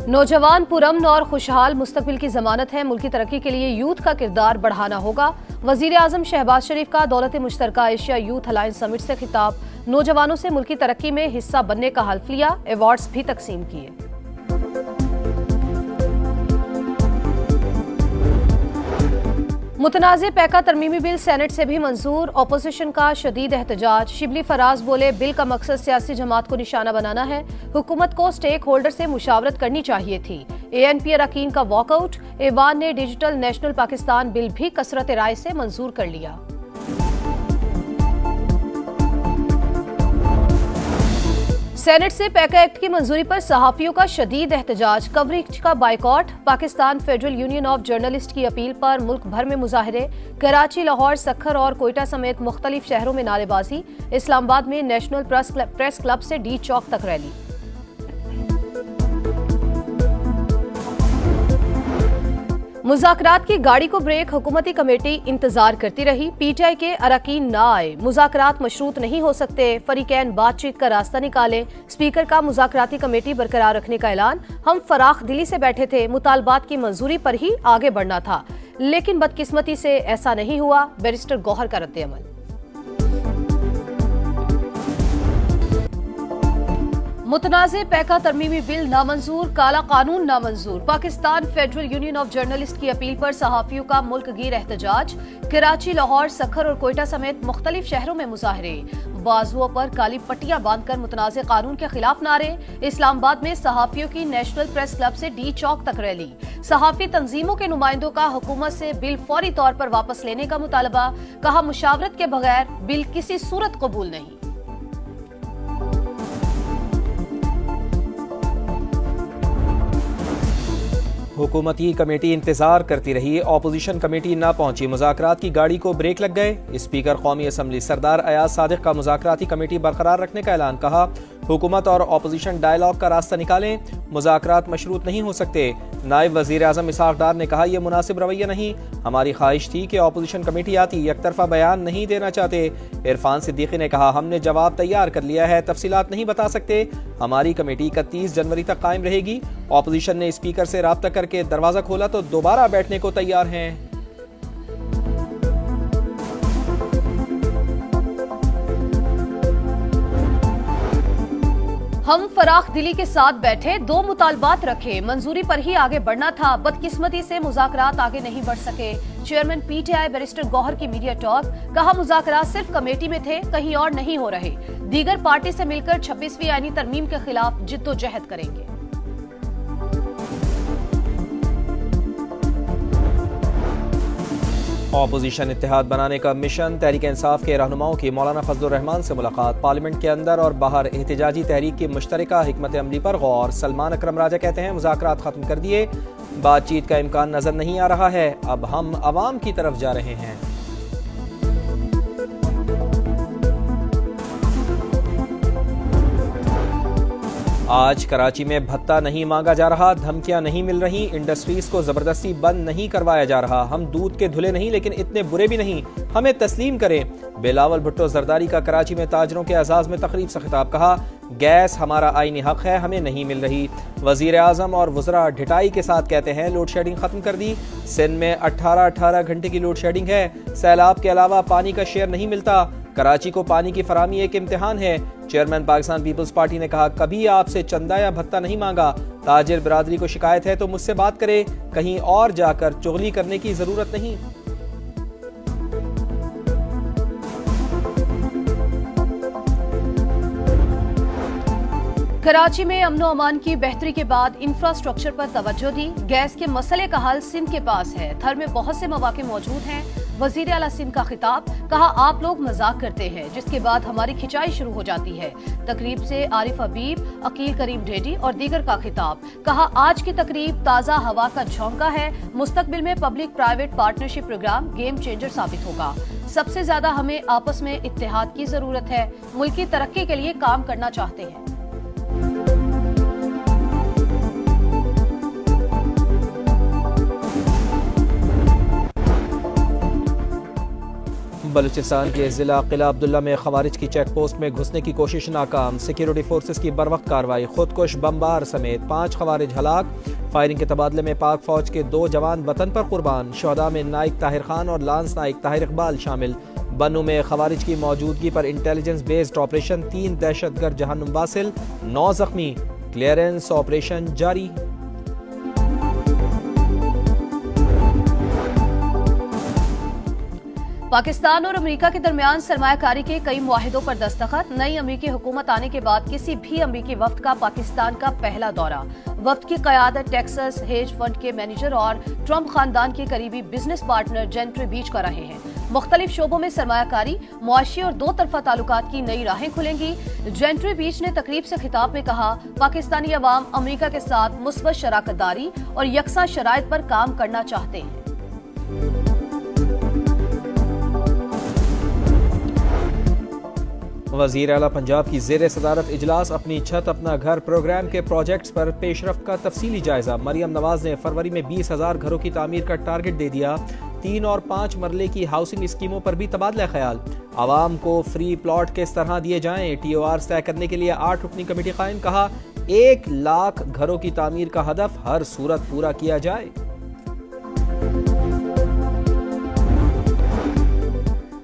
नौजवान पुरअमन और खुशहाल मुस्तकबिल की जमानत है। मुल्की तरक्की के लिए यूथ का किरदार बढ़ाना होगा। वजीर आजम शहबाज शरीफ का दौलत मुश्तरका एशिया यूथ अलायंस समिट से खिताब। नौजवानों से मुल्की तरक्की में हिस्सा बनने का हल्फ लिया। अवार्ड्स भी तकसीम किए। मुतनाज़े पैका तरमीमी बिल सेनेट से भी मंजूर। अपोजिशन का शदीद एहतजाज। शिबली फराज बोले, बिल का मकसद सियासी जमात को निशाना बनाना है। हुकूमत को स्टेक होल्डर से मुशावरत करनी चाहिए थी। ANP अरकान का वॉकआउट। ऐवान ने डिजिटल नेशनल पाकिस्तान बिल भी कसरत राय से मंजूर कर लिया। सेनेट से पैका एक्ट की मंजूरी पर सहाफियों का शदीद एहतजाज। कवरेज का boycott. Pakistan federal union of journalist की अपील पर मुल्क भर में मुजाहरे। कराची, लाहौर, सक्खर और कोयटा समेत मुख्तलिफ शहरों में नारेबाजी। इस्लामाबाद में नेशनल प्रेस क्लब से डी चौक तक रैली। मुज़ाकरात की गाड़ी को ब्रेक। हुकूमती कमेटी इंतजार करती रही। PTI के अरकान ना आए। मुज़ाकरात मशरूत नहीं हो सकते। फरीकैन बातचीत का रास्ता निकालें। स्पीकर का मुज़ाकराती कमेटी बरकरार रखने का ऐलान। हम फराख दिली से बैठे थे। मुतालबात की मंजूरी पर ही आगे बढ़ना था, लेकिन बदकिस्मती से ऐसा नहीं हुआ। बैरिस्टर गौहर का रद्द-ए-अमल। मुतनाज़े पैका तरमीमी बिल नामंजूर। काला कानून नामंजूर। Pakistan federal union of journalist की अपील पर सहाफियों का मुल्क गिर एहतजाज। कराची, लाहौर, सक्खर और कोयटा समेत मुख्तलिफ शहरों में मुजाहरे। बाजुओं पर काली पट्टियां बांधकर मुतनाज़े कानून के खिलाफ नारे। इस्लामाबाद में सहाफियों की नेशनल प्रेस क्लब से डी चौक तक रैली। सहाफी तंजीमों के नुमाइंदों का हुकूमत से बिल फौरी तौर पर वापस लेने का मुतालबा। कहा, मुशावरत के बगैर बिल किसी सूरत कबूल नहीं। हुकूमती कमेटी इंतजार करती रही। अपोजिशन कमेटी न पहुंची। मुज़ाकरात की गाड़ी को ब्रेक लग गए। स्पीकर कौमी असम्बली सरदार अयाज सादिक का मुज़ाकराती कमेटी बरकरार रखने का ऐलान। कहा, हुकूमत और अपोजिशन डायलॉग का रास्ता निकालें। मुज़ाकरात मशरूत नहीं हो सकते। नायब वज़ीर आज़म इसहाक डार ने कहा, यह मुनासिब रवैया नहीं। हमारी ख्वाहिश थी कि अपोजिशन कमेटी आती। एकतरफा बयान नहीं देना चाहते। इरफान सिद्दीकी ने कहा, हमने जवाब तैयार कर लिया है, तफसीलात नहीं बता सकते। हमारी कमेटी 31 जनवरी तक कायम रहेगी। अपोजिशन ने स्पीकर से राब्ता करके दरवाजा खोला तो दोबारा बैठने को तैयार हैं। हम फराख दिली के साथ बैठे, दो मुतालबात रखे, मंजूरी पर ही आगे बढ़ना था। बदकिस्मती से मुज़ाकरात आगे नहीं बढ़ सके। चेयरमैन PTI बैरिस्टर गौहर की मीडिया टॉक। कहा, मुज़ाकरात सिर्फ कमेटी में थे, कहीं और नहीं हो रहे। दीगर पार्टी से मिलकर 26वीं आईनी तरमीम के खिलाफ जिद्दोजहद करेंगे। अपोजिशन इत्तेहाद बनाने का मिशन। तहरीक इंसाफ के रहनुमाओं की मौलाना फजलुर रहमान से मुलाकात। पार्लियामेंट के अंदर और बाहर एहतजाजी तहरीक की मुश्तरका हिकमत अमली पर गौर। सलमान अकरम राजा कहते हैं, मुज़ाकरात खत्म कर दिए, बातचीत का इम्कान नजर नहीं आ रहा है। अब हम अवाम की तरफ जा रहे हैं। आज कराची में भत्ता नहीं मांगा जा रहा, धमकियां नहीं मिल रही, इंडस्ट्रीज को जबरदस्ती बंद नहीं करवाया जा रहा। हम दूध के धुले नहीं, लेकिन इतने बुरे भी नहीं, हमें तस्लीम करें। बिलावल भुट्टो जरदारी का कराची में ताजरों के एजाज में तकरीब से खिताब। कहा, गैस हमारा आईनी हक है, हमें नहीं मिल रही। वजीर आजम और वज़रा ढिटाई के साथ कहते हैं, लोड शेडिंग खत्म कर दी। सिंध में 18 घंटे की लोड शेडिंग है। सैलाब के अलावा पानी का शेयर नहीं मिलता। कराची को पानी की फराहमी एक इम्तिहान है। चेयरमैन पाकिस्तान पीपल्स पार्टी ने कहा, कभी आपसे चंदा या भत्ता नहीं मांगा। ताजिर बिरादरी को शिकायत है तो मुझसे बात करे, कहीं और जाकर चुगली करने की जरूरत नहीं। कराची में अमनो अमान की बेहतरी के बाद इंफ्रास्ट्रक्चर पर तवज्जो दी। गैस के मसले का हल सिंध के पास है। थर में बहुत से मौके मौजूद हैं। वजीर आला सिंध का खिताब। कहा, आप लोग मजाक करते हैं, जिसके बाद हमारी खिंचाई शुरू हो जाती है। तकरीब से आरिफ हबीब, अकील करीम ढेडी और दीगर का खिताब। कहा, आज की तकरीब ताज़ा हवा का झोंका है। मुस्तकबिल में public private partnership program game changer साबित होगा। सबसे ज्यादा हमें आपस में इत्तेहाद की जरूरत है। मुल्क की तरक्की के लिए काम करना चाहते हैं। बलूचिस्तान के जिला किला अब्दुल्ला में खवारिज की चेक पोस्ट में घुसने की कोशिश नाकाम। सिक्योरिटी फोर्सेस की बरवक्त कार्रवाई, खुदकुश बमबार समेत 5 खवारिज हलाक। फायरिंग के तबादले में पाक फौज के 2 जवान वतन पर कुर्बान। शहदा में नाइक ताहिर खान और लांस नाइक ताहिर इकबाल शामिल। बन्नू में खवारिज की मौजूदगी पर इंटेलिजेंस बेस्ड ऑपरेशन, 3 दहशतगर्द जहन्नुम वासिल, 9 जख्मी। क्लियरेंस ऑपरेशन जारी। पाकिस्तान और अमेरिका के दरमियान सरमायाकारी के कई मुआहिदों पर दस्तखत। नई अमेरिकी हुकूमत आने के बाद किसी भी अमेरिकी वफ्द का पाकिस्तान का पहला दौरा। वफ्द की क़यादत टेक्सास हेज फंड के मैनेजर और ट्रंप खानदान के करीबी बिजनेस पार्टनर जेंट्री बीच कर रहे हैं। मुख्तलिफ शोबों में सरमायाकारी, मुआशी और 2 तरफा ताल्लुकात की नई राहें खुलेंगी। जेंट्री बीच ने तकरीब से खिताब में कहा, पाकिस्तानी अवाम अमेरिका के साथ मुस्बत शराकतदारी और यकसा शराइत पर काम करना चाहते हैं। वज़ीर आला पंजाब की ज़ेर सदारत इजलास, अपनी छत अपना घर प्रोग्राम के प्रोजेक्ट्स पर पेशरफ्त का तफसीली जायजा। मरियम नवाज ने फरवरी में 20,000 घरों की तामीर का टारगेट दे दिया। 3 और 5 मरले की हाउसिंग स्कीमों पर भी तबादला ख्याल। आवाम को फ्री प्लॉट किस तरह दिए जाएं, TOR तय करने के लिए 8 रुकनी कमेटी कायम। कहा 1 लाख घरों की तामीर का हदफ हर सूरत पूरा किया जाए।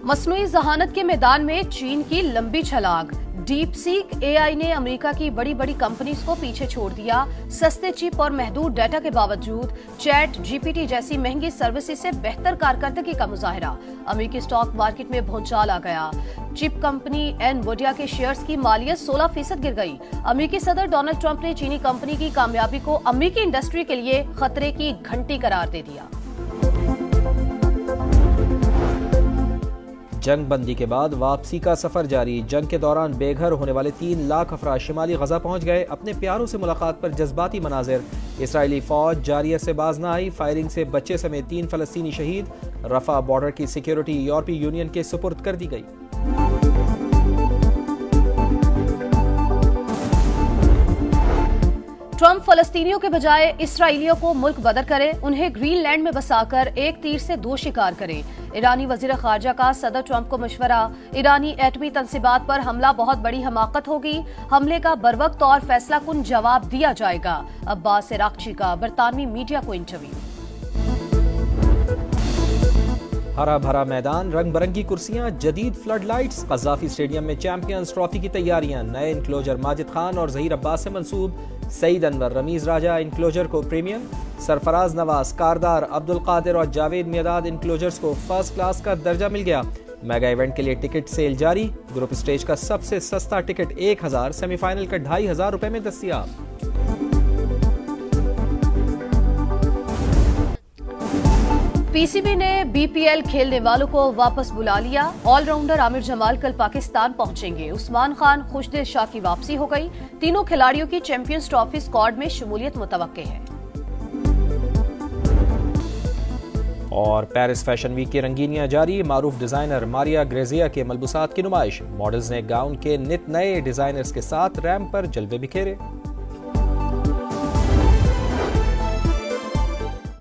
मसनूई जहानत के मैदान में चीन की लंबी छलांग। डीप सीक AI ने अमेरिका की बड़ी बड़ी कंपनीज को पीछे छोड़ दिया। सस्ते चिप और महदूद डाटा के बावजूद चैट GPT जैसी महंगी सर्विसेज से बेहतर कारकर्दगी का मुजाहरा। अमेरिकी स्टॉक मार्केट में भूचाल आ गया। चिप कंपनी एनवीडिया के शेयर्स की मालियत 16% गिर गई। अमेरिकी सदर डोनाल्ड ट्रंप ने चीनी कंपनी की कामयाबी को अमेरिकी इंडस्ट्री के लिए खतरे की घंटी करार दे दिया। जंग बंदी के बाद वापसी का सफर जारी। जंग के दौरान बेघर होने वाले 3 लाख अफराद शिमाली गजा पहुंच गए। अपने प्यारों से मुलाकात पर जज्बाती मनाजिर। इसराइली फौज जारियत से बाज न आई। फायरिंग से बच्चे समेत 3 फलस्तीनी शहीद। रफा बॉर्डर की सिक्योरिटी यूरोपीय यूनियन के सुपुर्द कर दी गई। ट्रंप फलस्तीनियों के बजाय इसराइलियों को मुल्क बदर करे, उन्हें ग्रीनलैंड में बसाकर एक तीर से 2 शिकार करे। ईरानी वजीर खारजा का सदर ट्रंप को मशवरा। ईरानी एटमी तंसीबात पर हमला बहुत बड़ी हमाकत होगी। हमले का बरवक्त और फैसला कुन जवाब दिया जाएगा। अब्बास इराक्ची का बरतानवी मीडिया को इंटरव्यू। हरा भरा मैदान, रंग बिरंगी कुर्सियां, जदीद फ्लड लाइट्स। कज़ाफी स्टेडियम में चैंपियंस ट्रॉफी की तैयारियां। नए इंक्लोजर माजिद खान और जहीर अब्बास से मंसूब। सईद अनवर, रमीज राजा इंक्लोजर को प्रीमियम। सरफराज नवाज, कारदार, अब्दुल कादिर और जावेद मियादाद इंक्लोजर्स को फर्स्ट क्लास का दर्जा मिल गया। मेगा इवेंट के लिए टिकट सेल जारी। ग्रुप स्टेज का सबसे सस्ता टिकट 1000, सेमीफाइनल का 2500 रुपए में दस्तियाब। पीसीबी ने BPL खेलने वालों को वापस बुला लिया। ऑलराउंडर आमिर जमाल कल पाकिस्तान पहुंचेंगे। उस्मान खान, खुशदिल शाह की वापसी हो गई। तीनों खिलाड़ियों की चैंपियंस ट्रॉफी स्क्वाड में शमूलियत मुतवक्के है। और पेरिस फैशन वीक की रंगीनियां जारी। मारूफ डिजाइनर मारिया ग्रेजिया के मलबूसात की नुमाइश। मॉडल्स ने गाउन के नित नए डिजाइनर्स के साथ रैंप पर जलवे बिखेरे।